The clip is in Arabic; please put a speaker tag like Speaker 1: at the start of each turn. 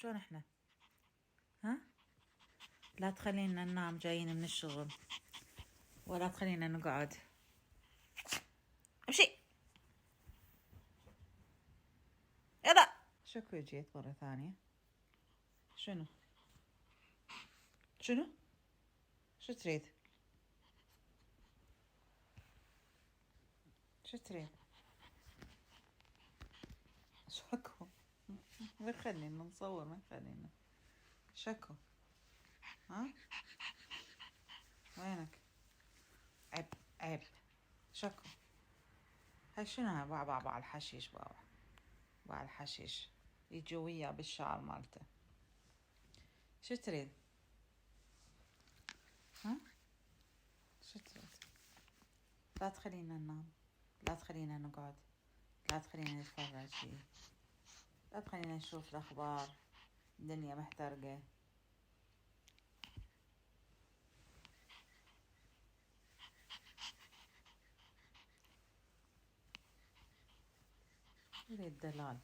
Speaker 1: شلون احنا؟ ها؟ لا تخلينا ننام جايين من الشغل، ولا تخلينا نقعد. امشي يلا. شكو جيت مرة ثانية؟ شنو؟ شو تريد؟ شو تريد؟ شكو ما يخلينا نصور، ما يخلينا. شكو ها؟ وينك؟ عيب شكو. هاي شنو هاي؟ باع الحشيش، باع الحشيش يجوا وياه بالشعر مالته. شو تريد؟ ها؟ شو تريد؟ لا تخلينا ننام، لا تخلينا نقعد، لا تخلينا نتفرج، لا تخلينا نشوف الأخبار. الدنيا محترقة. يريد دلال.